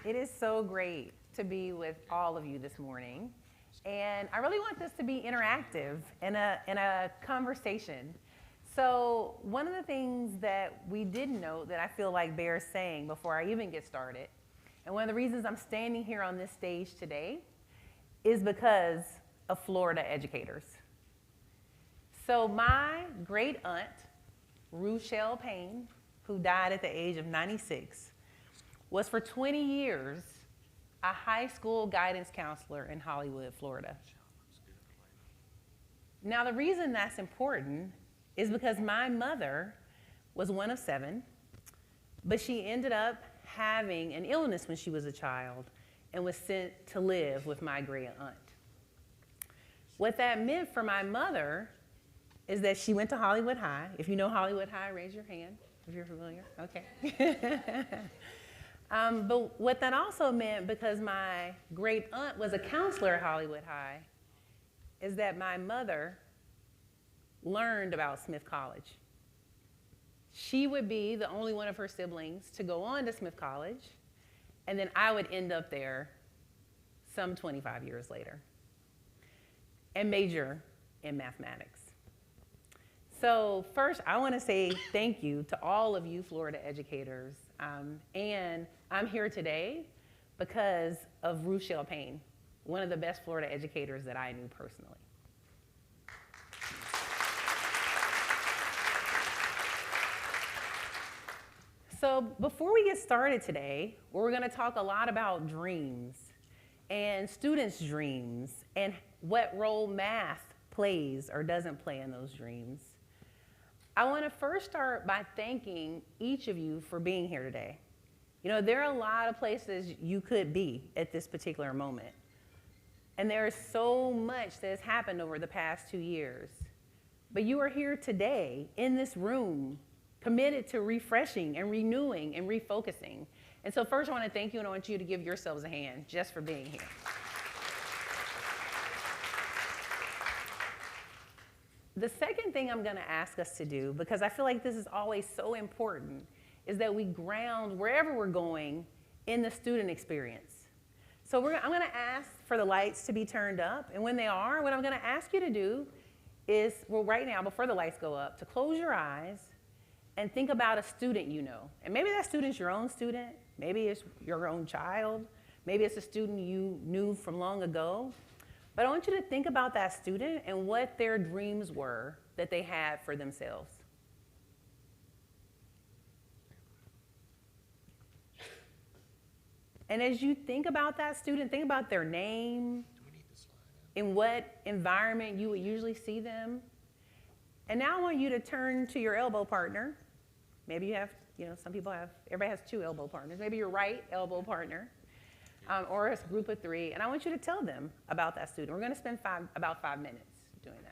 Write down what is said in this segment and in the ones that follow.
It is so great to be with all of you this morning. And I really want this to be interactive and a conversation. So one of the things that we did note that I feel like bears saying before I even get started, and one of the reasons I'm standing here on this stage today is because of Florida educators. So my great aunt, Rochelle Payne, who died at the age of 96, was for 20 years a high school guidance counselor in Hollywood, Florida. Now, the reason that's important is because my mother was one of 7, but she ended up having an illness when she was a child and was sent to live with my great aunt. What that meant for my mother is that she went to Hollywood High. If you know Hollywood High, raise your hand if you're familiar. Okay. But what that also meant, because my great aunt was a counselor at Hollywood High, is that my mother learned about Smith College. She would be the only one of her siblings to go on to Smith College, and then I would end up there some 25 years later and major in mathematics. So first, I want to say thank you to all of you Florida educators. And I'm here today because of Rochelle Payne, one of the best Florida educators that I knew personally. So before we get started today, we're going to talk a lot about dreams and students' dreams and what role math plays or doesn't play in those dreams. I want to first start by thanking each of you for being here today. You know, there are a lot of places you could be at this particular moment. And there is so much that has happened over the past 2 years. But you are here today in this room, committed to refreshing and renewing and refocusing. And so first I want to thank you, and I want you to give yourselves a hand just for being here. The second thing I'm going to ask us to do, because I feel like this is always so important, is that we ground wherever we're going in the student experience. So I'm going to ask for the lights to be turned up, and when they are, what I'm going to ask you to do is, well, right now, before the lights go up, to close your eyes and think about a student you know. And maybe that student's your own student, maybe it's your own child, maybe it's a student you knew from long ago. But I want you to think about that student and what their dreams were that they had for themselves. And as you think about that student, think about their name, in what environment you would usually see them. And now I want you to turn to your elbow partner. Maybe you have, some people have, everybody has 2 elbow partners. Maybe your right elbow partner. Or a group of 3, and I want you to tell them about that student. We're going to spend about 5 minutes doing that.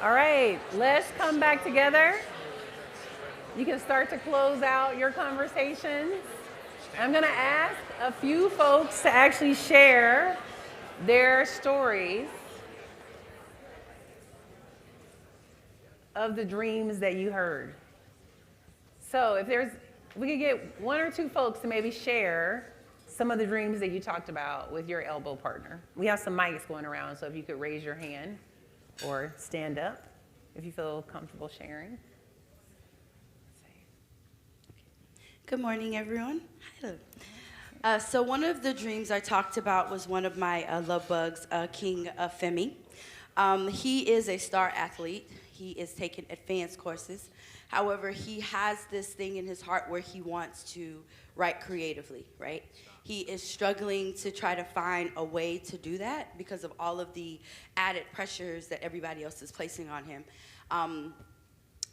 All right, let's come back together. You can start to close out your conversations. I'm going to ask a few folks to actually share their stories of the dreams that you heard. So if we could get 1 or 2 folks to maybe share some of the dreams that you talked about with your elbow partner. We have some mics going around, so if you could raise your hand or stand up if you feel comfortable sharing. Good morning, everyone. Hello. So one of the dreams I talked about was one of my love bugs, King Femi. He is a star athlete. He is taking advanced courses. However, he has this thing in his heart where he wants to write creatively, right? He is struggling to try to find a way to do that because of all of the added pressures that everybody else is placing on him.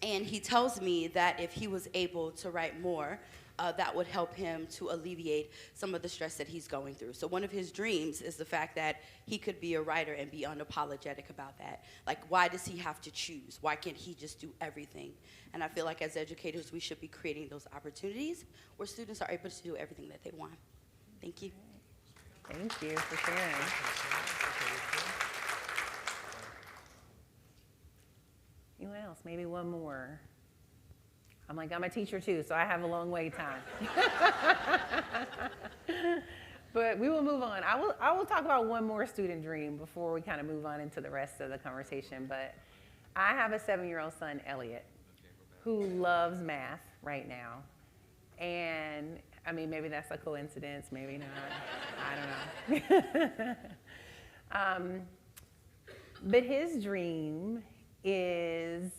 And he tells me that if he was able to write more, that would help him to alleviate some of the stress that he's going through. So one of his dreams is the fact that he could be a writer and be unapologetic about that. Like, why does he have to choose? Why can't he just do everything? And I feel like as educators, we should be creating those opportunities where students are able to do everything that they want. Thank you. Thank you for sharing. Anyone else? Maybe one more. I'm a teacher too, so I have a long wait time. But we will move on. I will talk about one more student dream before we kind of move on into the rest of the conversation. But I have a 7-year-old son, Elliot, who loves math right now. And I mean, maybe that's a coincidence, maybe not. I don't know. But his dream is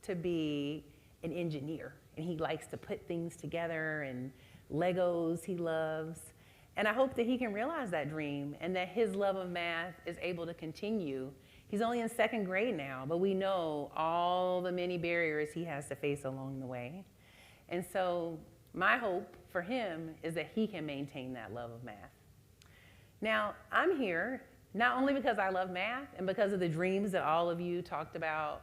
to be an engineer, and he likes to put things together, and Legos he loves. And I hope that he can realize that dream and that his love of math is able to continue. He's only in 2nd grade now, but we know all the many barriers he has to face along the way. And so my hope for him is that he can maintain that love of math. Now, I'm here not only because I love math and because of the dreams that all of you talked about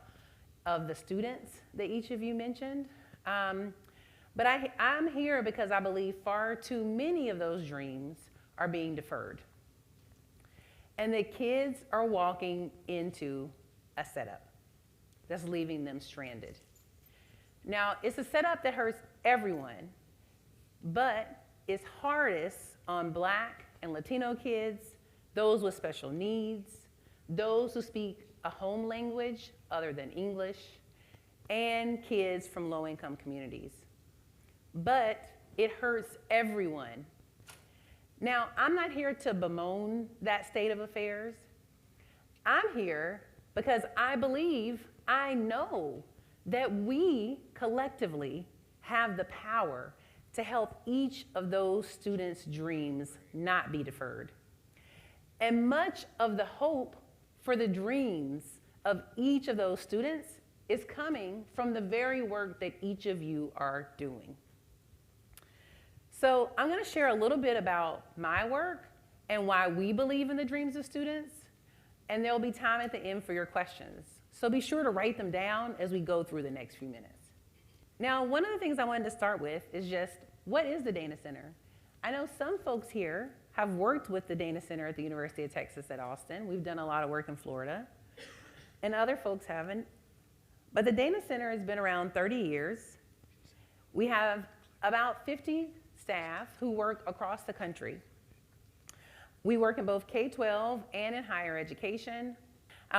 of the students that each of you mentioned, but I'm here because I believe far too many of those dreams are being deferred. And the kids are walking into a setup that's leaving them stranded. Now, it's a setup that hurts everyone, but it's hardest on Black and Latino kids, those with special needs, those who speak a home language other than English, and kids from low-income communities. But it hurts everyone. Now, I'm not here to bemoan that state of affairs. I'm here because I believe, I know that we collectively have the power to help each of those students' dreams not be deferred. And much of the hope for the dreams of each of those students is coming from the very work that each of you are doing. So I'm going to share a little bit about my work and why we believe in the dreams of students, and there'll be time at the end for your questions. So be sure to write them down as we go through the next few minutes. Now, one of the things I wanted to start with is just, what is the Dana Center? I know some folks here have worked with the Dana Center at the University of Texas at Austin. We've done a lot of work in Florida, and other folks haven't. But the Dana Center has been around 30 years. We have about 50 staff who work across the country. We work in both K-12 and in higher education.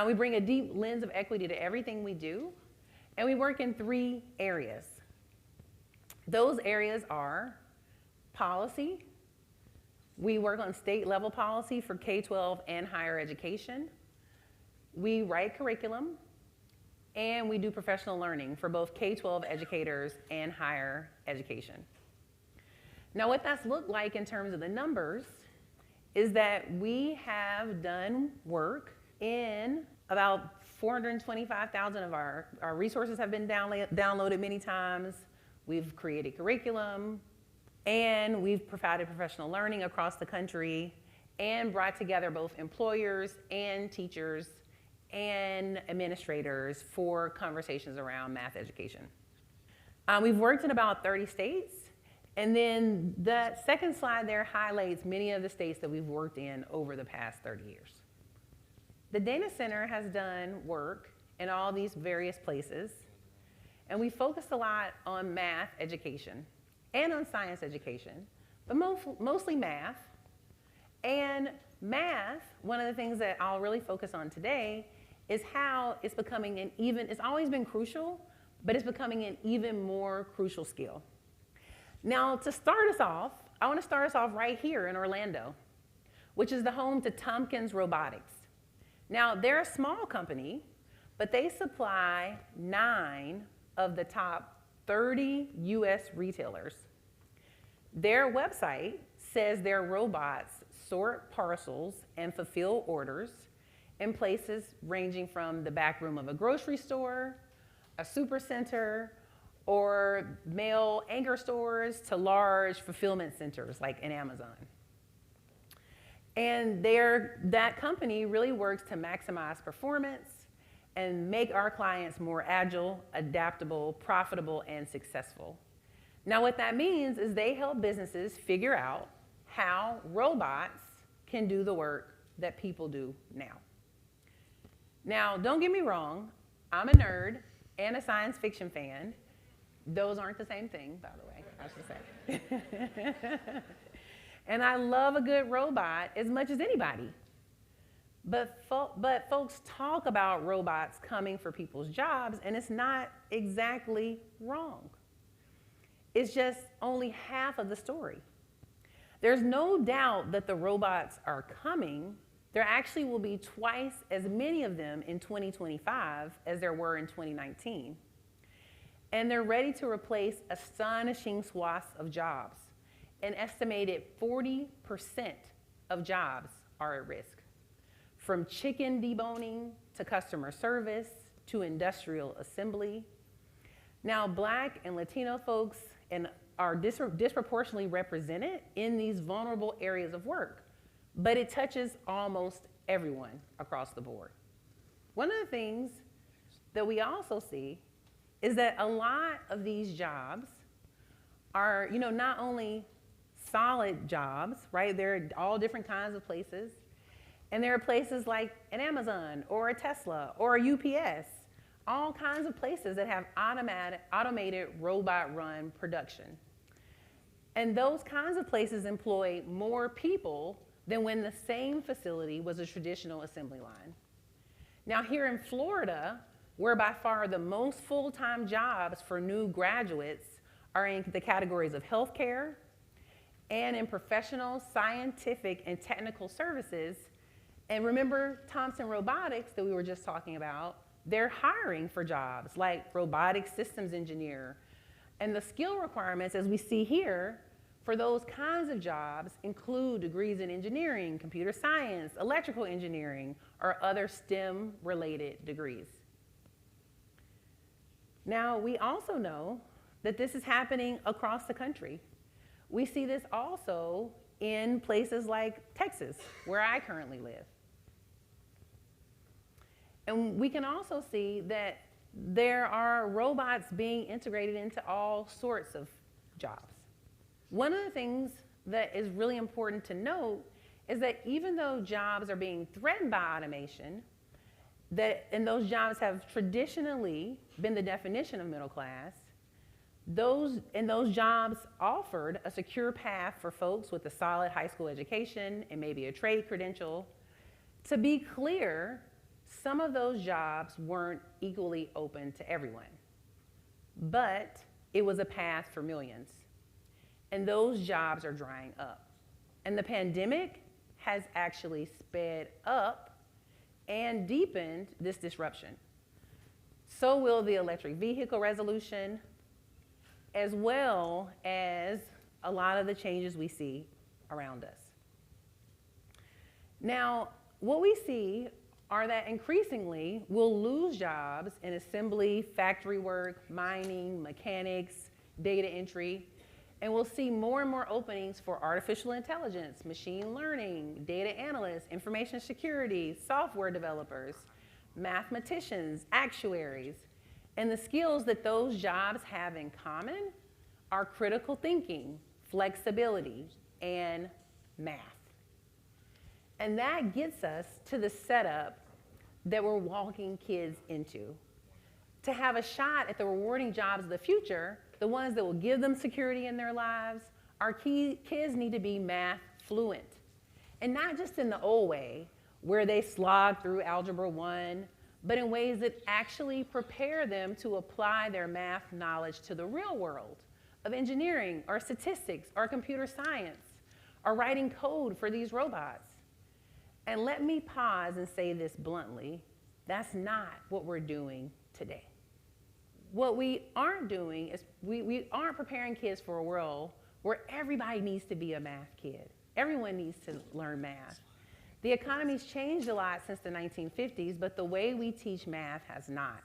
We bring a deep lens of equity to everything we do, and we work in 3 areas. Those areas are policy. We work on state-level policy for K-12 and higher education. We write curriculum, and we do professional learning for both K-12 educators and higher education. Now, what that's looked like in terms of the numbers is that we have done work in about 425,000 of our resources have been downloaded many times. We've created curriculum, and we've provided professional learning across the country and brought together both employers and teachers and administrators for conversations around math education. We've worked in about 30 states, and then the second slide there highlights many of the states that we've worked in over the past 30 years. The Dana Center has done work in all these various places, and we focused a lot on math education and on science education, but mostly math. And math, one of the things that I'll really focus on today is how it's becoming it's always been crucial, but it's becoming an even more crucial skill. Now, to start us off, I want to start us off right here in Orlando, which is the home to Tompkins Robotics. Now, they're a small company, but they supply 9 of the top 30 US retailers. Their website says their robots sort parcels and fulfill orders in places ranging from the back room of a grocery store, a supercenter, or mail anchor stores to large fulfillment centers like an Amazon. And that company really works to maximize performance and make our clients more agile, adaptable, profitable, and successful. Now, what that means is they help businesses figure out how robots can do the work that people do now. Now, don't get me wrong, I'm a nerd and a science fiction fan. Those aren't the same thing, by the way, I should say. And I love a good robot as much as anybody. But folks talk about robots coming for people's jobs, and it's not exactly wrong. It's just only half of the story. There's no doubt that the robots are coming. There actually will be twice as many of them in 2025 as there were in 2019. And they're ready to replace astonishing swaths of jobs. An estimated 40% of jobs are at risk, from chicken deboning to customer service to industrial assembly. Now, Black and Latino folks are disproportionately represented in these vulnerable areas of work, but it touches almost everyone across the board. One of the things that we also see is that a lot of these jobs are, not only solid jobs, right? They're all different kinds of places. And there are places like an Amazon or a Tesla or a UPS, all kinds of places that have automated robot-run production. And those kinds of places employ more people than when the same facility was a traditional assembly line. Now, here in Florida, where by far the most full-time jobs for new graduates are in the categories of healthcare and in professional, scientific, and technical services. And remember Tompkins Robotics that we were just talking about, they're hiring for jobs like robotic systems engineer. And the skill requirements, as we see here, for those kinds of jobs include degrees in engineering, computer science, electrical engineering, or other STEM-related degrees. Now, we also know that this is happening across the country. We see this also in places like Texas, where I currently live. And we can also see that there are robots being integrated into all sorts of jobs. One of the things that is really important to note is that even though jobs are being threatened by automation, and those jobs have traditionally been the definition of middle class, those jobs offered a secure path for folks with a solid high school education and maybe a trade credential. To be clear, some of those jobs weren't equally open to everyone, but it was a path for millions. And those jobs are drying up. And the pandemic has actually sped up and deepened this disruption. So will the electric vehicle resolution, as well as a lot of the changes we see around us. Now, what we see are that increasingly we'll lose jobs in assembly, factory work, mining, mechanics, data entry, and we'll see more and more openings for artificial intelligence, machine learning, data analysts, information security, software developers, mathematicians, actuaries. And the skills that those jobs have in common are critical thinking, flexibility, and math. And that gets us to the setup that we're walking kids into. To have a shot at the rewarding jobs of the future, the ones that will give them security in their lives, our kids need to be math fluent. And not just in the old way, where they slog through Algebra 1, but in ways that actually prepare them to apply their math knowledge to the real world of engineering or statistics or computer science or writing code for these robots. And let me pause and say this bluntly, that's not what we're doing today. What we aren't doing is we aren't preparing kids for a world where everybody needs to be a math kid. Everyone needs to learn math. The economy's changed a lot since the 1950s, but the way we teach math has not.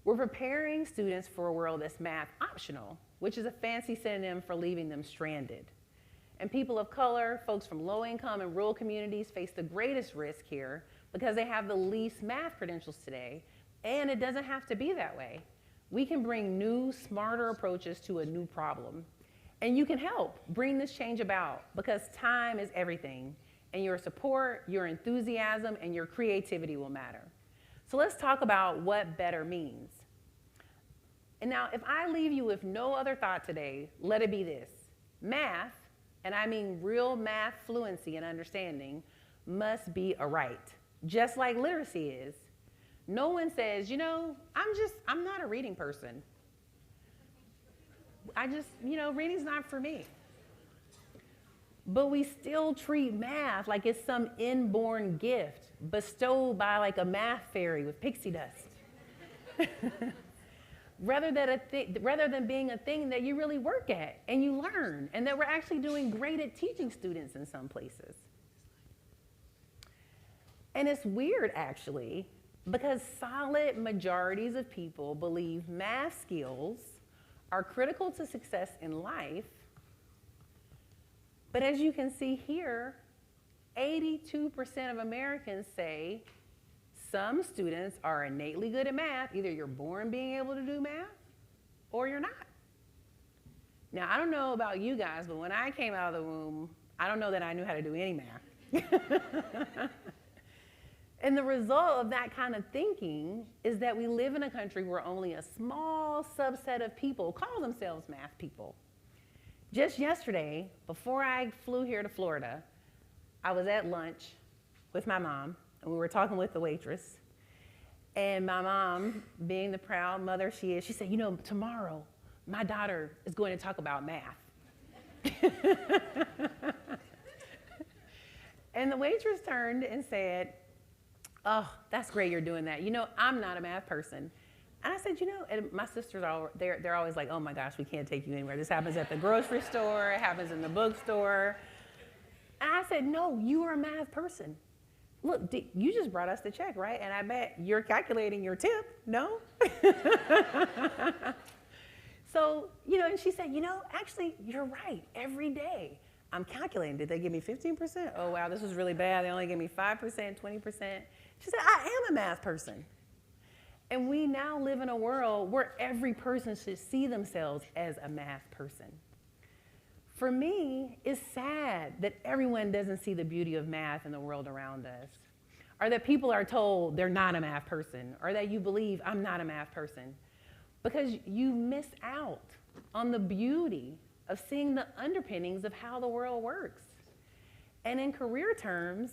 We're preparing students for a world that's math optional, which is a fancy synonym for leaving them stranded. And people of color, folks from low income and rural communities face the greatest risk here because they have the least math credentials today, and it doesn't have to be that way. We can bring new, smarter approaches to a new problem. And you can help bring this change about because time is everything, and your support, your enthusiasm, and your creativity will matter. So let's talk about what better means. And now, if I leave you with no other thought today, let it be this. Math, and I mean real math fluency and understanding, must be a right, just like literacy is. No one says, I'm not a reading person. Reading's not for me. But we still treat math like it's some inborn gift bestowed by like a math fairy with pixie dust. rather than being a thing that you really work at and you learn, and that we're actually doing great at teaching students in some places. And it's weird, actually, because solid majorities of people believe math skills are critical to success in life. But as you can see here, 82% of Americans say some students are innately good at math. Either you're born being able to do math or you're not. Now, I don't know about you guys, but when I came out of the womb, I don't know that I knew how to do any math. And the result of that kind of thinking is that we live in a country where only a small subset of people call themselves math people. Just yesterday, before I flew here to Florida, I was at lunch with my mom, and we were talking with the waitress. And my mom, being the proud mother she is, she said, tomorrow my daughter is going to talk about math. And the waitress turned and said, "Oh, that's great you're doing that. I'm not a math person." And I said, and my sisters they're always like, "Oh my gosh, we can't take you anywhere. This happens at the grocery store, it happens in the bookstore." And I said, "No, you are a math person. Look, you just brought us the check, right? And I bet you're calculating your tip, no?" So, and she said, actually, you're right. Every day I'm calculating. Did they give me 15%? Oh, wow, this was really bad. They only gave me 5%, 20%. She said, I am a math person. And we now live in a world where every person should see themselves as a math person. For me, it's sad that everyone doesn't see the beauty of math in the world around us, or that people are told they're not a math person, or that you believe I'm not a math person, because you miss out on the beauty of seeing the underpinnings of how the world works. And in career terms,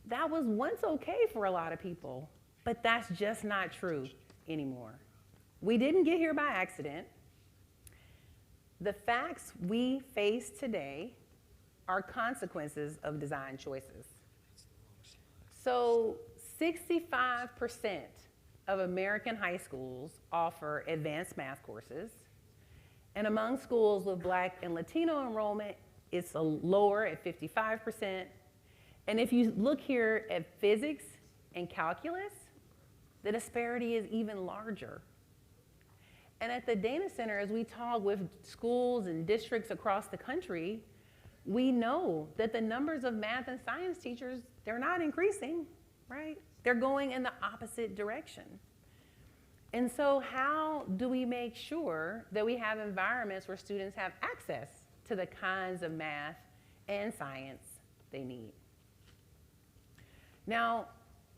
that was once okay for a lot of people, but that's just not true anymore. We didn't get here by accident. The facts we face today are consequences of design choices. So 65% of American high schools offer advanced math courses. And among schools with Black and Latino enrollment, it's lower at 55%. And if you look here at physics and calculus, the disparity is even larger. And at the Dana Center, as we talk with schools and districts across the country, we know that the numbers of math and science teachers, they're not increasing, right? They're going in the opposite direction. And so how do we make sure that we have environments where students have access to the kinds of math and science they need? Now,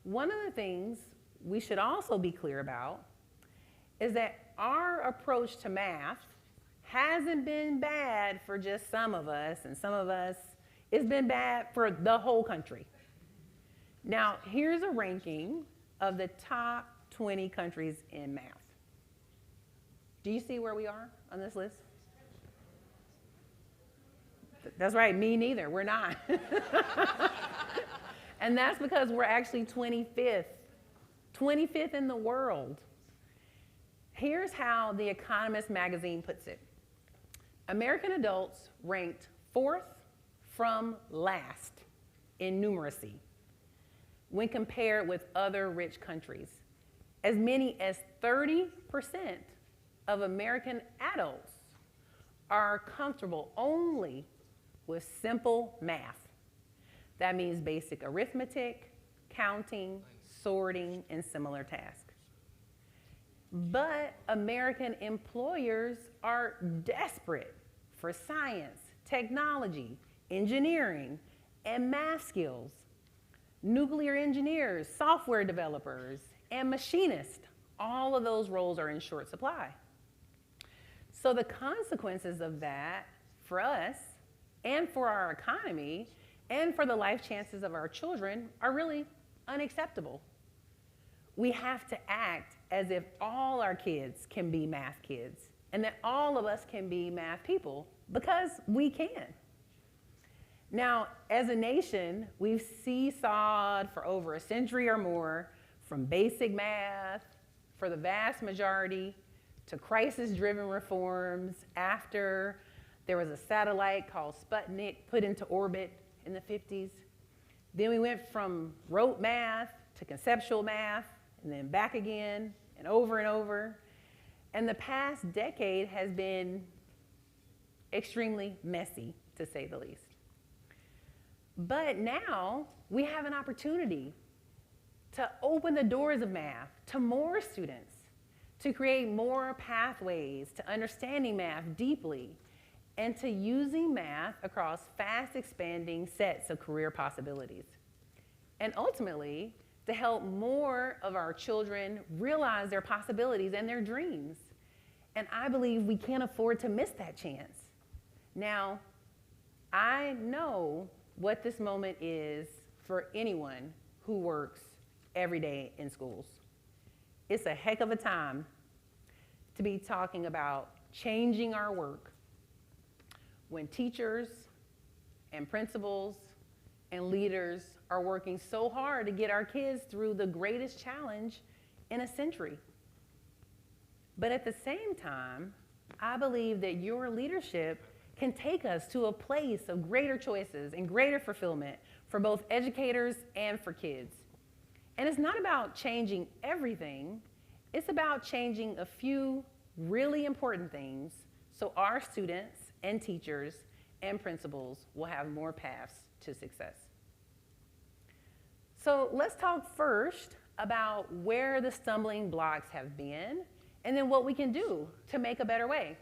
one of the things we should also be clear about is that our approach to math hasn't been bad for just some of us, and some of us, it's been bad for the whole country. Now, here's a ranking of the top 20 countries in math. Do you see where we are on this list? That's right, me neither, we're not. And that's because we're actually 25th in the world. Here's how The Economist magazine puts it. American adults ranked 4th from last in numeracy when compared with other rich countries. As many as 30% of American adults are comfortable only with simple math. That means basic arithmetic, counting, sorting, and similar tasks. But American employers are desperate for science, technology, engineering, and math skills. Nuclear engineers, software developers, and machinists, all of those roles are in short supply. So the consequences of that for us and for our economy and for the life chances of our children are really unacceptable. We have to act as if all our kids can be math kids and that all of us can be math people, because we can. Now, as a nation, we've seesawed for over a century or more from basic math for the vast majority to crisis-driven reforms after there was a satellite called Sputnik put into orbit in the 50s. Then we went from rote math to conceptual math, and then back again, and over. And the past decade has been extremely messy, to say the least. But now we have an opportunity to open the doors of math to more students, to create more pathways to understanding math deeply, and to using math across fast expanding sets of career possibilities. And ultimately, to help more of our children realize their possibilities and their dreams. And I believe we can't afford to miss that chance. Now, I know what this moment is for anyone who works every day in schools. It's a heck of a time to be talking about changing our work when teachers and principals and leaders are working so hard to get our kids through the greatest challenge in a century. But at the same time, I believe that your leadership can take us to a place of greater choices and greater fulfillment for both educators and for kids. And it's not about changing everything, it's about changing a few really important things so our students and teachers and principals will have more paths to success. So let's talk first about where the stumbling blocks have been and then what we can do to make a better way.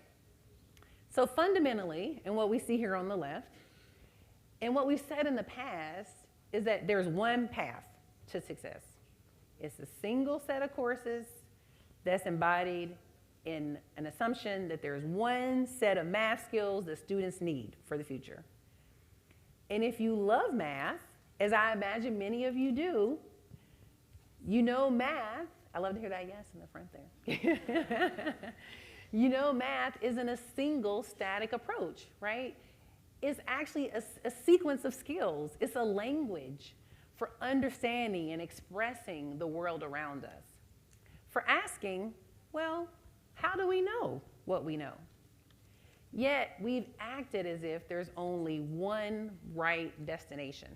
So fundamentally, and what we see here on the left, and what we've said in the past is that there's one path to success. It's a single set of courses that's embodied in an assumption that there's one set of math skills that students need for the future. And if you love math, as I imagine many of you do, you know math, I love to hear that yes in the front there. You know math isn't a single static approach, right? It's actually a sequence of skills. It's a language for understanding and expressing the world around us. For asking, well, how do we know what we know? Yet we've acted as if there's only one right destination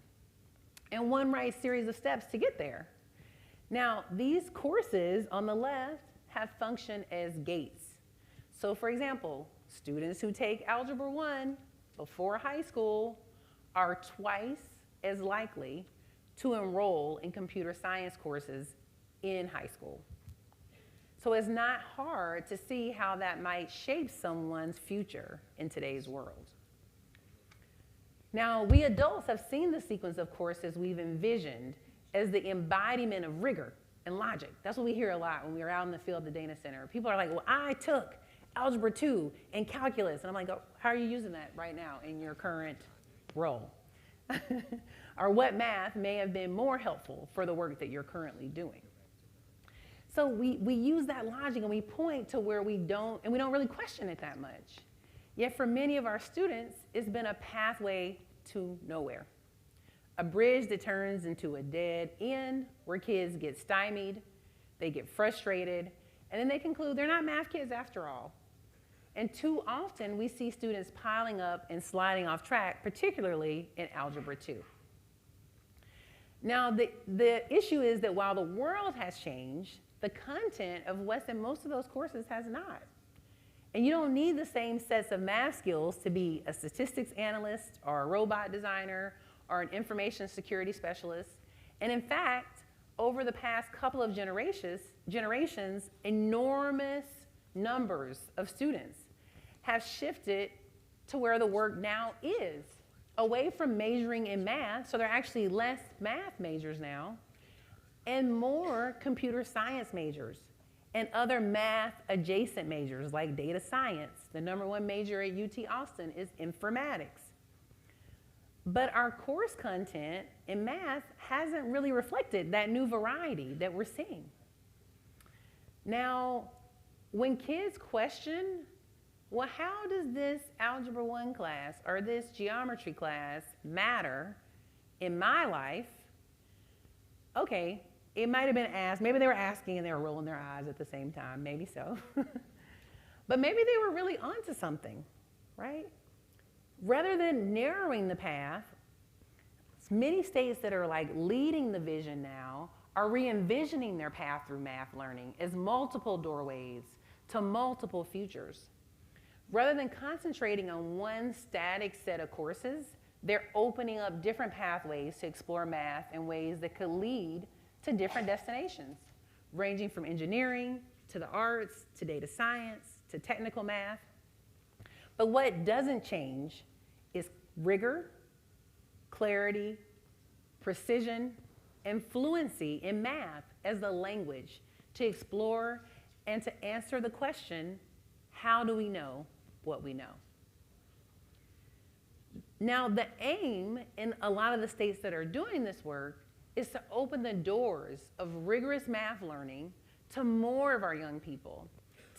and one right series of steps to get there. Now, these courses on the left have functioned as gates. So for example, students who take Algebra 1 before high school are twice as likely to enroll in computer science courses in high school. So it's not hard to see how that might shape someone's future in today's world. Now, we adults have seen the sequence of courses we've envisioned as the embodiment of rigor and logic. That's what we hear a lot when we're out in the field at the Dana Center. People are like, well, I took Algebra 2 and calculus. And I'm like, oh, how are you using that right now in your current role? Or what math may have been more helpful for the work that you're currently doing? So we use that logic and we point to where we don't really question it that much. Yet for many of our students, it's been a pathway to nowhere. a bridge that turns into a dead end where kids get stymied, they get frustrated, and then they conclude they're not math kids after all. And too often we see students piling up and sliding off track, particularly in Algebra 2. Now, the issue is that while the world has changed, the content of what's in most of those courses has not. And you don't need the same sets of math skills to be a statistics analyst or a robot designer or an information security specialist. And in fact, over the past couple of generations, enormous numbers of students have shifted to where the work now is, away from majoring in math, so there are actually less math majors now, and more computer science majors and other math adjacent majors like data science. The #1 major at UT Austin is informatics. But our course content in math hasn't really reflected that new variety that we're seeing. Now, when kids question, well, how does this Algebra 1 class or this geometry class matter in my life? Okay, it might have been asked, maybe they were asking and they were rolling their eyes at the same time, maybe so. But maybe they were really onto something, right? Rather than narrowing the path, many states that are like leading the vision now are re-envisioning their path through math learning as multiple doorways to multiple futures. Rather than concentrating on one static set of courses, they're opening up different pathways to explore math in ways that could lead to different destinations, ranging from engineering to the arts to data science to technical math. But what doesn't change is rigor, clarity, precision, and fluency in math as the language to explore and to answer the question, how do we know what we know? Now, the aim in a lot of the states that are doing this work is to open the doors of rigorous math learning to more of our young people,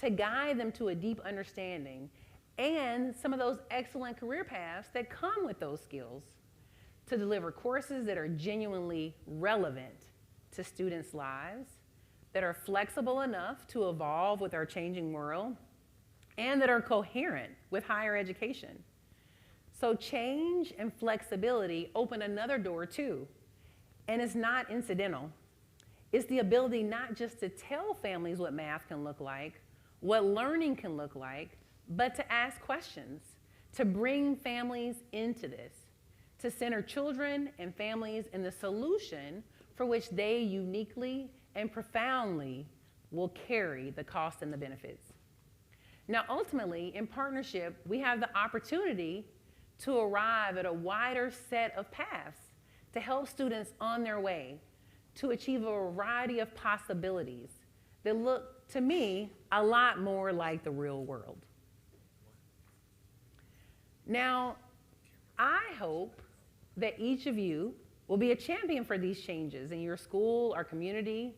to guide them to a deep understanding and some of those excellent career paths that come with those skills, to deliver courses that are genuinely relevant to students' lives, that are flexible enough to evolve with our changing world, and that are coherent with higher education. So change and flexibility open another door too, and it's not incidental. It's the ability not just to tell families what math can look like, what learning can look like, but to ask questions, to bring families into this, to center children and families in the solution for which they uniquely and profoundly will carry the cost and the benefits. Now, ultimately, in partnership, we have the opportunity to arrive at a wider set of paths to help students on their way to achieve a variety of possibilities that look, to me, a lot more like the real world. Now, I hope that each of you will be a champion for these changes in your school or community,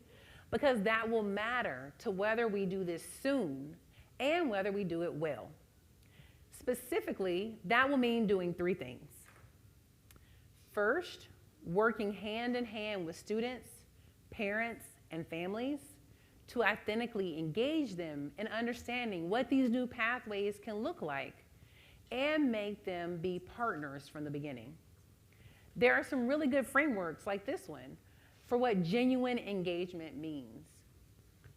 because that will matter to whether we do this soon and whether we do it well. Specifically, that will mean doing 3 things. First, working hand in hand with students, parents, and families to authentically engage them in understanding what these new pathways can look like and make them be partners from the beginning. There are some really good frameworks like this one for what genuine engagement means.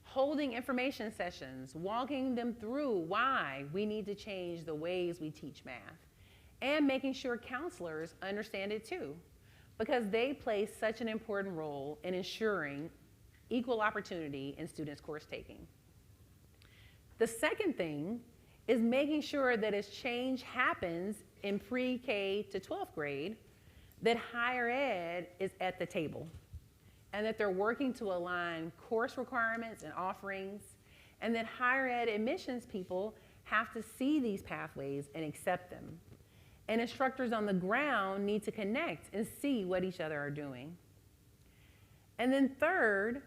Holding information sessions, walking them through why we need to change the ways we teach math, and making sure counselors understand it too, because they play such an important role in ensuring equal opportunity in students' course taking. The second thing is making sure that as change happens in pre-K to 12th grade, that higher ed is at the table, and that they're working to align course requirements and offerings, and that higher ed admissions people have to see these pathways and accept them. And instructors on the ground need to connect and see what each other are doing. And then third,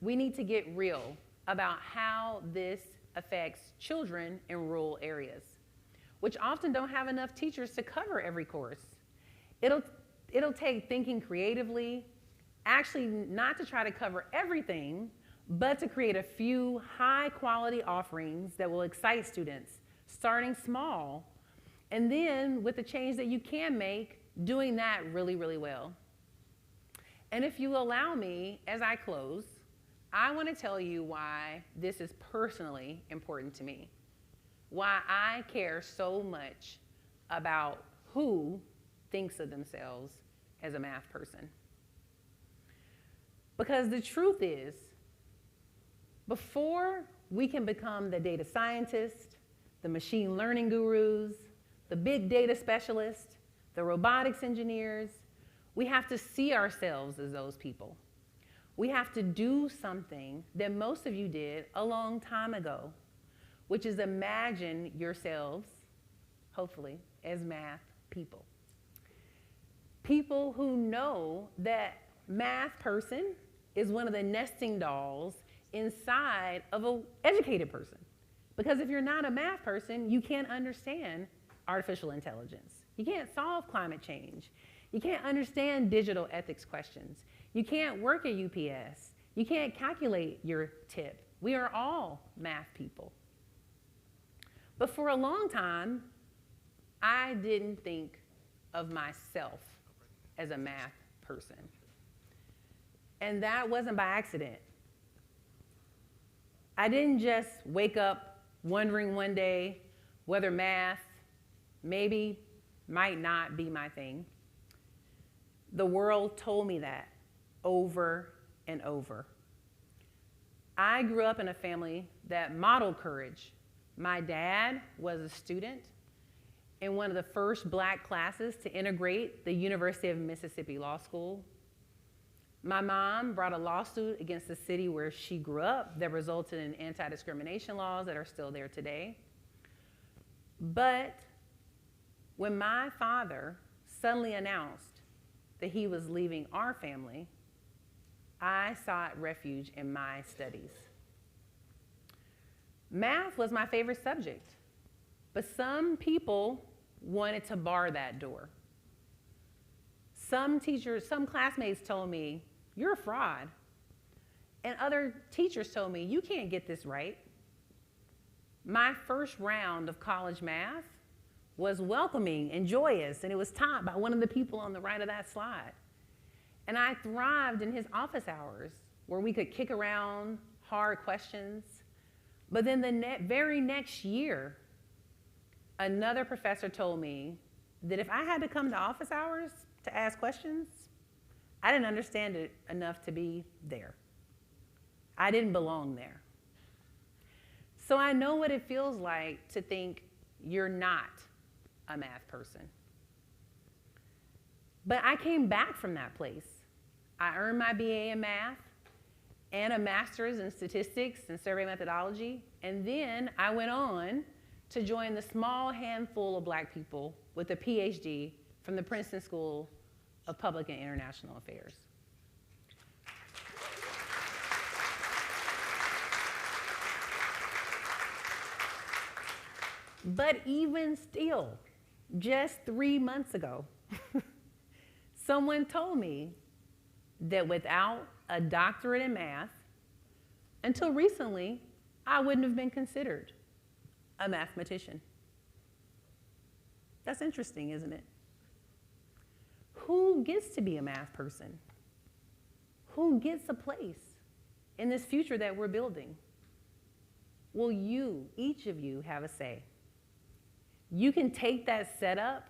we need to get real about how this affects children in rural areas, which often don't have enough teachers to cover every course. it'll take thinking creatively, actually not to try to cover everything, but to create a few high-quality offerings that will excite students, starting small, and then with the change that you can make, doing that really, really well. And if you allow me, as I close, I want to tell you why this is personally important to me, why I care so much about who thinks of themselves as a math person. Because the truth is, before we can become the data scientists, the machine learning gurus, the big data specialists, the robotics engineers, we have to see ourselves as those people. We have to do something that most of you did a long time ago, which is imagine yourselves, hopefully, as math people. People who know that math person is one of the nesting dolls inside of an educated person. Because if you're not a math person, you can't understand artificial intelligence. You can't solve climate change. You can't understand digital ethics questions. You can't work at UPS. You can't calculate your tip. We are all math people. But for a long time, I didn't think of myself as a math person. And that wasn't by accident. I didn't just wake up wondering one day whether math maybe might not be my thing. The world told me that over and over. I grew up in a family that modeled courage. My dad was a student in one of the first black classes to integrate the University of Mississippi Law School. My mom brought a lawsuit against the city where she grew up that resulted in anti-discrimination laws that are still there today. But when my father suddenly announced that he was leaving our family, I sought refuge in my studies. Math was my favorite subject, but some people wanted to bar that door. Some teachers, some classmates told me, "You're a fraud." And other teachers told me, "You can't get this right." My first round of college math was welcoming and joyous, and it was taught by one of the people on the right of that slide. And I thrived in his office hours where we could kick around hard questions. But then the very next year, another professor told me that if I had to come to office hours to ask questions, I didn't understand it enough to be there. I didn't belong there. So I know what it feels like to think you're not a math person. But I came back from that place. I earned my BA in math and a master's in statistics and survey methodology, and then I went on to join the small handful of black people with a PhD from the Princeton School of Public and International Affairs. But even still, just 3 months ago, someone told me that without a doctorate in math, until recently, I wouldn't have been considered a mathematician. That's interesting, isn't it? Who gets to be a math person? Who gets a place in this future that we're building? Well, you, each of you, have a say. You can take that setup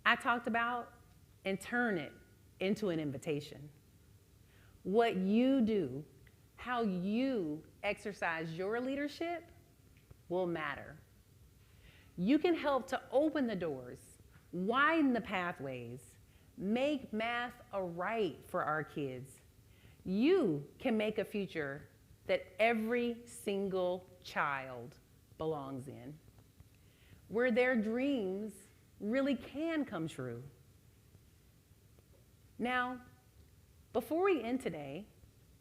I talked about and turn it into an invitation. What you do, how you exercise your leadership will matter. You can help to open the doors, widen the pathways, make math a right for our kids. You can make a future that every single child belongs in, where their dreams really can come true. Now, before we end today,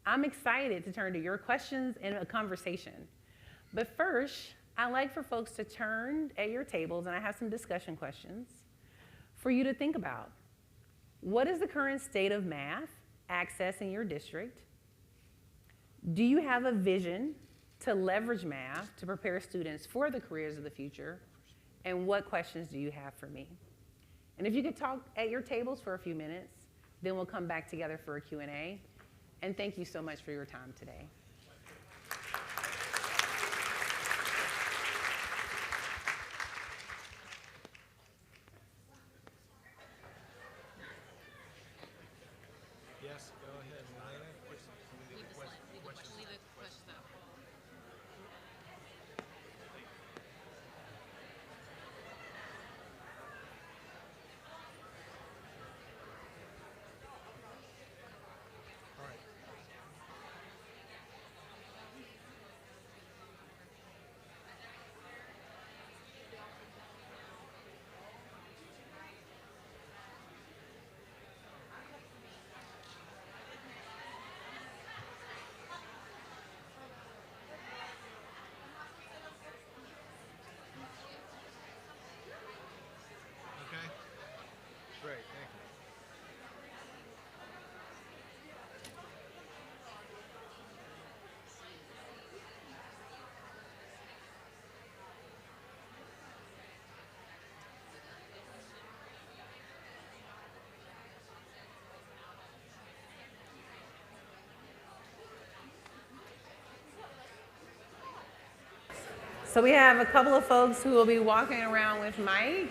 I'm excited to turn to your questions and a conversation. But first, I'd like for folks to turn at your tables, and I have some discussion questions for you to think about. What is the current state of math access in your district? Do you have a vision to leverage math to prepare students for the careers of the future? And what questions do you have for me? And if you could talk at your tables for a few minutes, then we'll come back together for a Q&A. And thank you so much for your time today. Yes, go ahead, Milena. Leave the questions out. All right. Okay. Great, thank you. So we have a couple of folks who will be walking around with mics.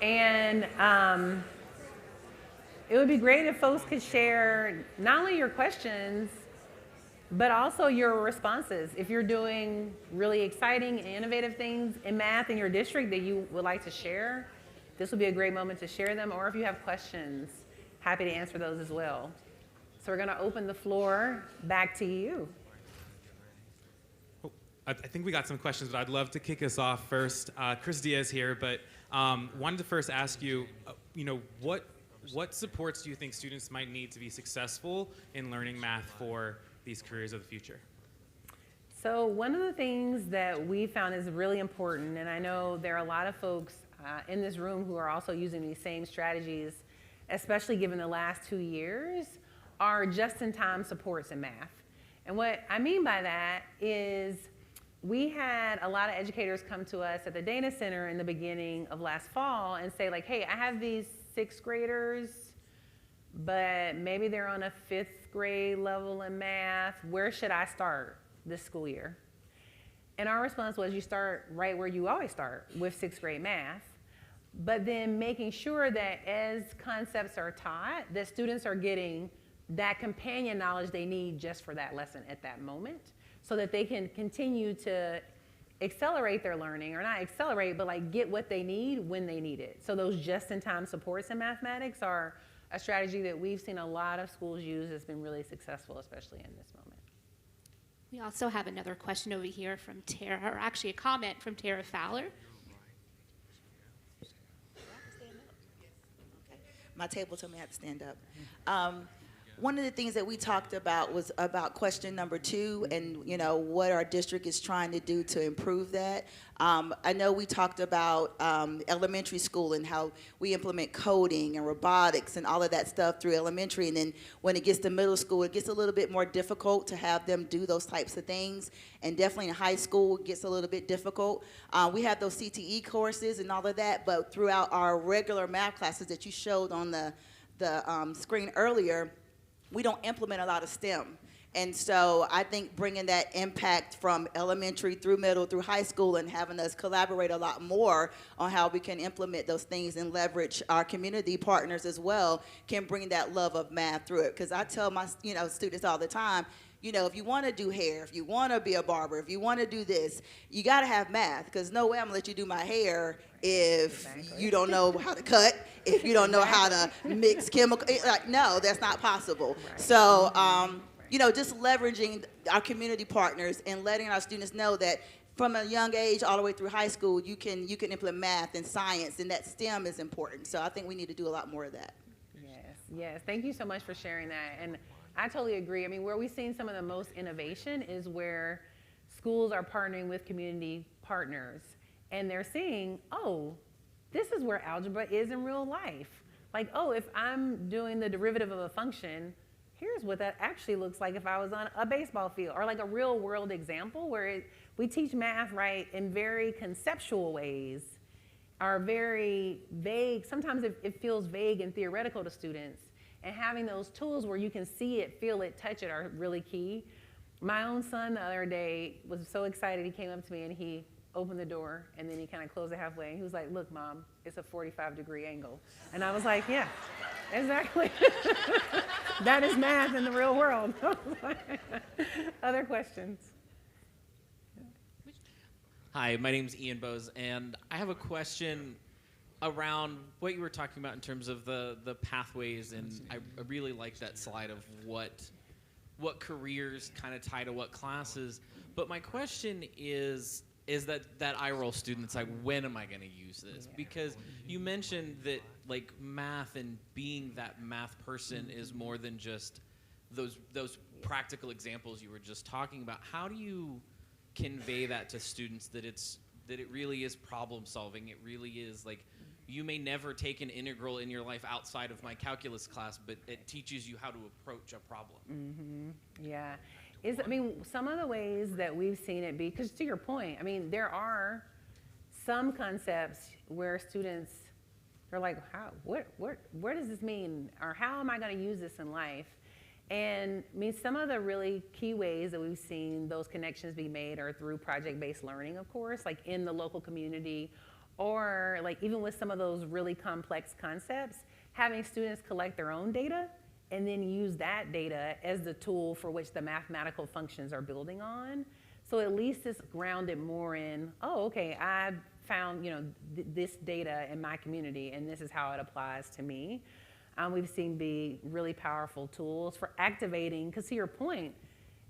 And it would be great if folks could share not only your questions, but also your responses. If you're doing really exciting and innovative things in math in your district that you would like to share, this would be a great moment to share them. Or if you have questions, happy to answer those as well. So we're going to open the floor back to you. I think we got some questions, but I'd love to kick us off first. Chris Diaz here, but wanted to first ask you, what supports do you think students might need to be successful in learning math for these careers of the future? So one of the things that we found is really important, and I know there are a lot of folks in this room who are also using these same strategies, especially given the last 2 years, are just-in-time supports in math. And what I mean by that is we had a lot of educators come to us at the data center in the beginning of last fall and say like, hey, I have these 6th graders, but maybe they're on a 5th grade level in math. Where should I start this school year? And our response was you start right where you always start, with 6th grade math, but then making sure that as concepts are taught, that students are getting that companion knowledge they need just for that lesson at that moment, so that they can continue to accelerate their learning, or not accelerate, but like get what they need when they need it. So those just-in-time supports in mathematics are a strategy that we've seen a lot of schools use that's been really successful, especially in this moment. We also have another question over here from Tara, or actually a comment from Tara Fowler. My table told me I had to stand up. One of the things that we talked about was about question number 2 and, what our district is trying to do to improve that. I know we talked about elementary school and how we implement coding and robotics and all of that stuff through elementary. And then when it gets to middle school, it gets a little bit more difficult to have them do those types of things. And definitely in high school, it gets a little bit difficult. We have those CTE courses and all of that, but throughout our regular math classes that you showed on the screen earlier, we don't implement a lot of STEM. And so I think bringing that impact from elementary through middle through high school and having us collaborate a lot more on how we can implement those things and leverage our community partners as well can bring that love of math through it. Because I tell my students all the time, if you want to do hair, if you want to be a barber, if you want to do this, you got to have math, because no way I'm going to let you do my hair if you don't know how to cut, if you don't know how to mix chemicals. No, that's not possible. Right. So, just leveraging our community partners and letting our students know that from a young age all the way through high school, you can implement math and science, and that STEM is important. So I think we need to do a lot more of that. Yes. Thank you so much for sharing that. And I totally agree. I mean, where we've seen some of the most innovation is where schools are partnering with community partners, and they're seeing, oh, this is where algebra is in real life. Like, oh, if I'm doing the derivative of a function, here's what that actually looks like if I was on a baseball field, or like a real world example where we teach math, right, in very conceptual ways, are very vague. Sometimes it feels vague and theoretical to students, and having those tools where you can see it, feel it, touch it are really key. My own son the other day was so excited. He came up to me and he opened the door, and then he kind of closed it halfway, and he was like, look, Mom, it's a 45-degree angle. And I was like, yeah, exactly. That is math in the real world. Other questions? Hi, my name is Ian Bose, and I have a question around what you were talking about in terms of the pathways, and I really like that slide of what careers kind of tie to what classes. But my question is that eye roll student. It's like, when am I going to use this? Because you mentioned that like math and being that math person is more than just those practical examples you were just talking about. How do you convey that to students that it really is problem solving? It really is like, you may never take an integral in your life outside of my calculus class, but it teaches you how to approach a problem. Mm-hmm. Yeah. I mean, some of the ways that we've seen it be, because to your point, I mean, there are some concepts where students are like, what does this mean? Or how am I going to use this in life? And I mean, some of the really key ways that we've seen those connections be made are through project-based learning, of course, like in the local community, or like even with some of those really complex concepts, having students collect their own data and then use that data as the tool for which the mathematical functions are building on. So at least it's grounded more in, oh, okay, I found this data in my community and this is how it applies to me. We've seen be really powerful tools for activating, because to your point,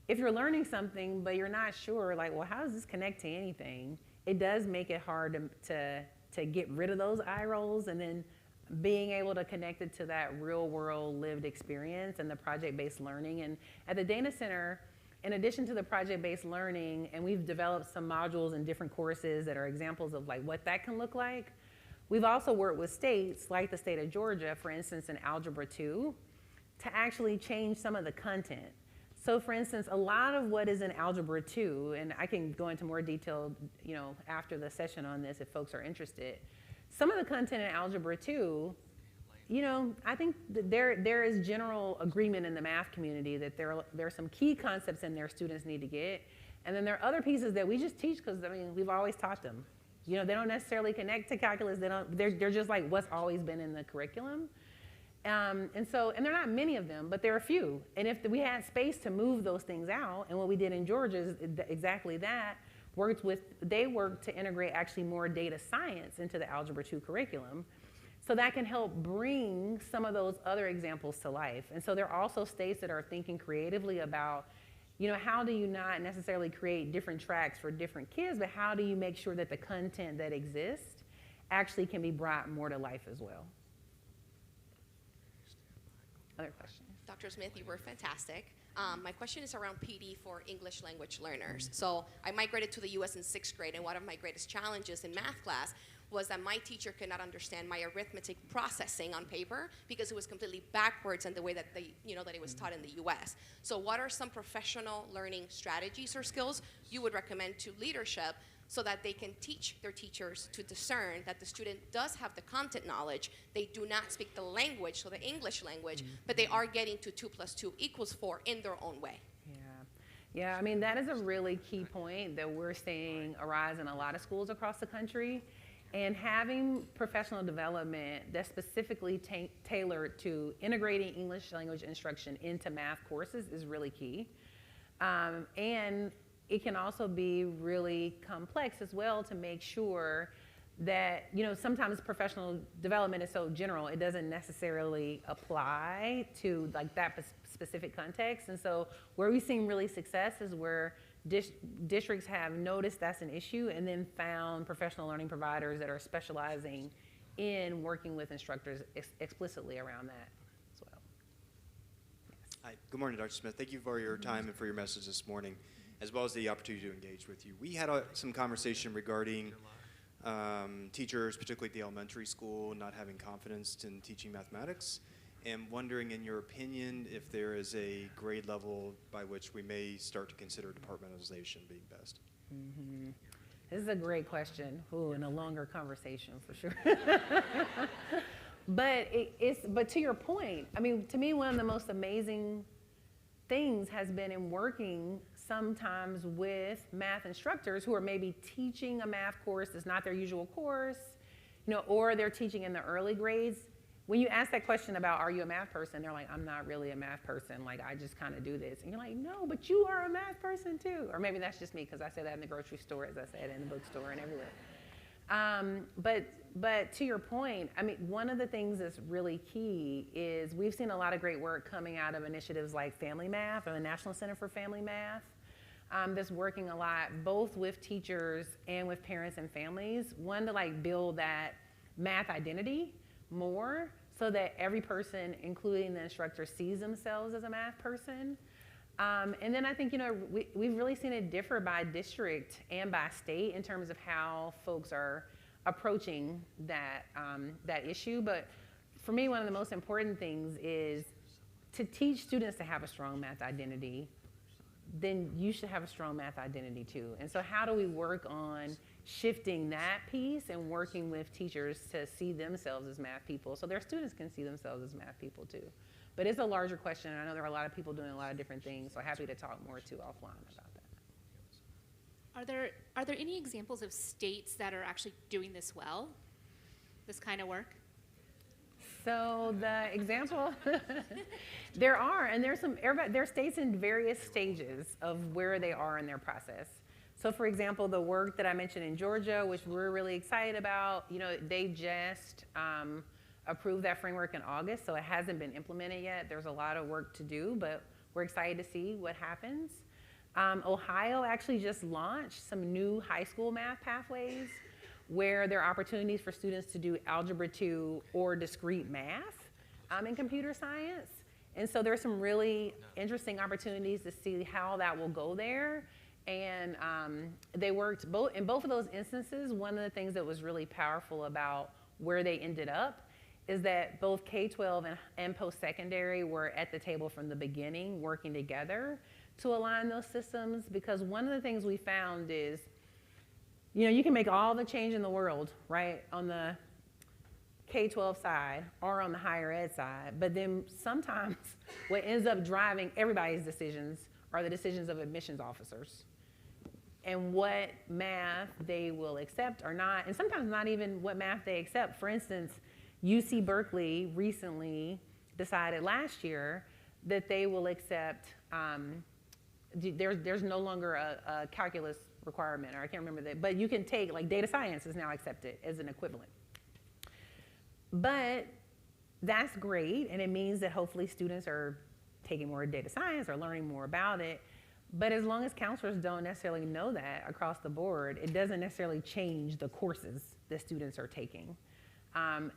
if you're learning something but you're not sure, like, well, how does this connect to anything? It does make it hard to get rid of those eye rolls, and then being able to connect it to that real world lived experience and the project-based learning. And at the Dana Center, in addition to the project-based learning, and we've developed some modules and different courses that are examples of like what that can look like, we've also worked with states like the state of Georgia, for instance, in Algebra 2, to actually change some of the content. So for instance, a lot of what is in Algebra 2, and I can go into more detail after the session on this if folks are interested, some of the content in Algebra 2, I think that there is general agreement in the math community that there are some key concepts in there students need to get. And then there are other pieces that we just teach because, I mean, we've always taught them. They don't necessarily connect to calculus. They're just like what's always been in the curriculum. And they're not many of them, but there are a few. And if we had space to move those things out, and what we did in Georgia is exactly that, they worked to integrate actually more data science into the Algebra 2 curriculum. So that can help bring some of those other examples to life. And so there are also states that are thinking creatively about, how do you not necessarily create different tracks for different kids, but how do you make sure that the content that exists actually can be brought more to life as well? Other questions? Dr. Smith, you were fantastic. My question is around PD for English language learners. So I migrated to the US in 6th grade, and one of my greatest challenges in math class was that my teacher could not understand my arithmetic processing on paper because it was completely backwards in the way that that it was taught in the US. So what are some professional learning strategies or skills you would recommend to leadership so that they can teach their teachers to discern that the student does have the content knowledge, they do not speak the language, so the English language, but they are getting to 2 + 2 = 4 in their own way? Yeah, I mean, that is a really key point that we're seeing arise in a lot of schools across the country. And having professional development that's specifically tailored to integrating English language instruction into math courses is really key. And it can also be really complex as well to make sure that, sometimes professional development is so general, it doesn't necessarily apply to like that specific context. And so where we've seen really success is where districts have noticed that's an issue and then found professional learning providers that are specializing in working with instructors explicitly around that as well. Yes. Hi, good morning, Dr. Smith. Thank you for your time and for your message this morning, as well as the opportunity to engage with you. We had some conversation regarding teachers, particularly at the elementary school, not having confidence in teaching mathematics. And wondering, in your opinion, if there is a grade level by which we may start to consider departmentalization being best. Mm-hmm. This is a great question. Ooh, and a longer conversation for sure. But to your point, I mean, to me, one of the most amazing things has been in working sometimes with math instructors who are maybe teaching a math course that's not their usual course, or they're teaching in the early grades. When you ask that question about, are you a math person? They're like, I'm not really a math person. Like, I just kind of do this. And you're like, no, but you are a math person too. Or maybe that's just me, because I say that in the grocery store, as I said, in the bookstore and everywhere. But to your point, I mean, one of the things that's really key is we've seen a lot of great work coming out of initiatives like Family Math, or the National Center for Family Math, that's working a lot, both with teachers and with parents and families. One, to like build that math identity more, so that every person, including the instructor, sees themselves as a math person. And then I think, we've really seen it differ by district and by state in terms of how folks are approaching that issue. But for me, one of the most important things is to teach students to have a strong math identity. Then you should have a strong math identity too. And so how do we work on shifting that piece and working with teachers to see themselves as math people so their students can see themselves as math people too? But it's a larger question, and I know there are a lot of people doing a lot of different things, so happy to talk more too offline about that. Are there any examples of states that are actually doing this well, this kind of work? So the example, there are, and there are states in various stages of where they are in their process. So for example, the work that I mentioned in Georgia, which we're really excited about, they just approved that framework in August, so it hasn't been implemented yet. There's a lot of work to do, but we're excited to see what happens. Ohio actually just launched some new high school math pathways where there are opportunities for students to do Algebra 2 or discrete math in computer science. And so there's some really interesting opportunities to see how that will go there. And they worked in both of those instances. One of the things that was really powerful about where they ended up is that both K-12 and post-secondary were at the table from the beginning, working together to align those systems. Because one of the things we found is, you can make all the change in the world, right, on the K-12 side or on the higher ed side, but then sometimes what ends up driving everybody's decisions are the decisions of admissions officers and what math they will accept or not, and sometimes not even what math they accept. For instance, UC Berkeley recently decided last year that they will accept, there's no longer a calculus requirement, or I can't remember that, but you can take, like, data science is now accepted as an equivalent. But that's great, and it means that hopefully students are taking more data science or learning more about it. But as long as counselors don't necessarily know that across the board, it doesn't necessarily change the courses that students are taking.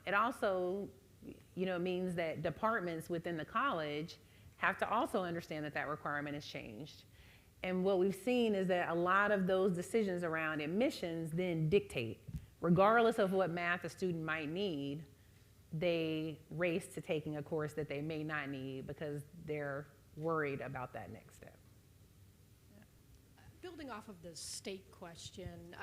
It also, means that departments within the college have to also understand that that requirement has changed. And what we've seen is that a lot of those decisions around admissions then dictate, regardless of what math a student might need, they race to taking a course that they may not need because they're worried about that next step. Building off of the state question,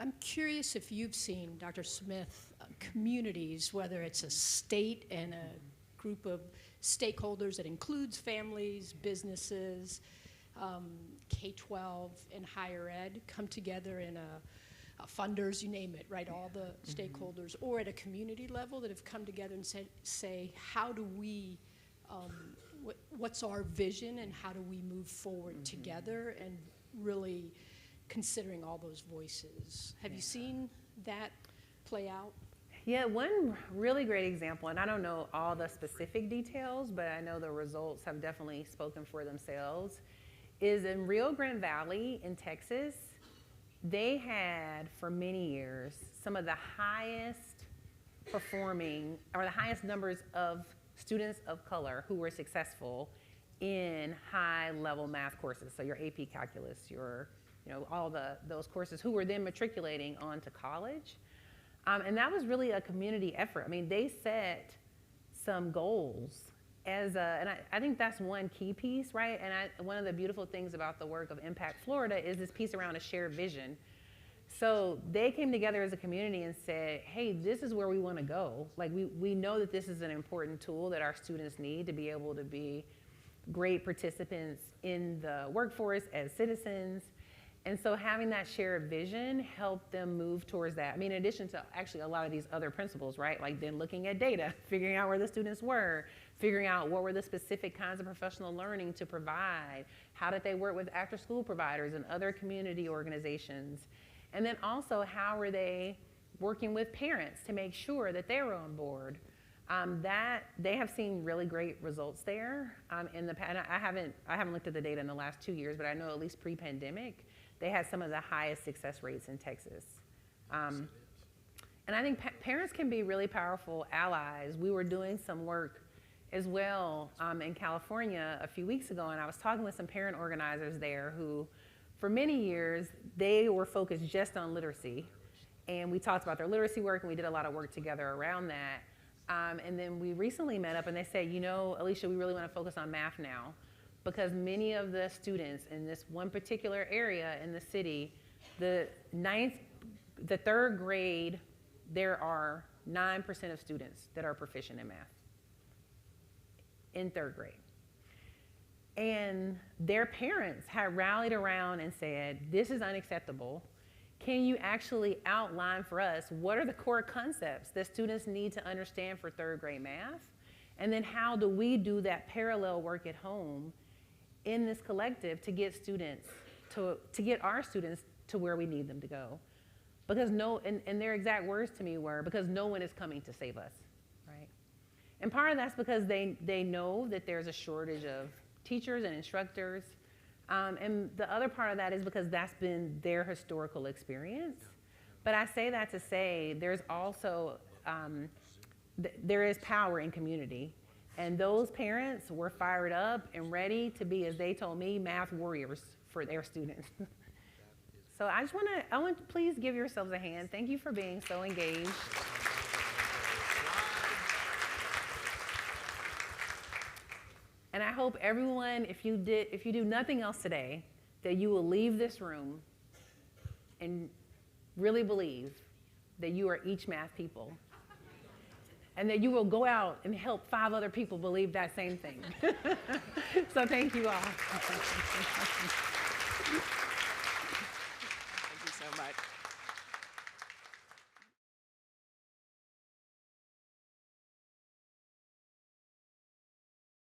I'm curious if you've seen, Dr. Smith, communities, whether it's a state and a group of stakeholders that includes families, businesses, K-12 and higher ed, come together in a funders, you name it, right, all the stakeholders, or at a community level that have come together and say, how do we, what's our vision and how do we move forward together, and really considering all those voices. Have you seen that play out? Yeah, one really great example, and I don't know all the specific details, but I know the results have definitely spoken for themselves, is in Rio Grande Valley in Texas. They had, for many years, some of the highest performing, or the highest numbers of students of color who were successful in high-level math courses, so your AP Calculus, your, all those courses, who were then matriculating onto college. And that was really a community effort. I mean, they set some goals and I think that's one key piece, right? And one of the beautiful things about the work of Impact Florida is this piece around a shared vision. So they came together as a community and said, hey, this is where we want to go. Like, we know that this is an important tool that our students need to be able to be great participants in the workforce as citizens. And so having that shared vision helped them move towards that. I mean, in addition to actually a lot of these other principles, right? Like then looking at data, figuring out where the students were, figuring out what were the specific kinds of professional learning to provide, how did they work with after school providers and other community organizations, and then also how were they working with parents to make sure that they were on board. That they have seen really great results there. In the past, I haven't looked at the data in the last 2 years, but I know at least pre-pandemic, they had some of the highest success rates in Texas. And I think parents can be really powerful allies. We were doing some work as well in California a few weeks ago, and I was talking with some parent organizers there who, for many years, they were focused just on literacy. And we talked about their literacy work, and we did a lot of work together around that. And then we recently met up, and they said, Elisha, we really want to focus on math now, because many of the students in this one particular area in the city, the third grade, there are 9% of students that are proficient in math in third grade. And their parents had rallied around and said, this is unacceptable. Can you actually outline for us what are the core concepts that students need to understand for third grade math? And then how do we do that parallel work at home in this collective to get students, to get our students to where we need them to go? Because and their exact words to me were, because no one is coming to save us, right? And part of that's because they know that there's a shortage of teachers and instructors. And the other part of that is because that's been their historical experience. But I say that to say there's also, there is power in community. And those parents were fired up and ready to be, as they told me, math warriors for their students. So I want to please give yourselves a hand. Thank you for being so engaged. And I hope everyone, if you do nothing else today, that you will leave this room and really believe that you are each math people. And that you will go out and help 5 other people believe that same thing. So thank you all. Thank you so much.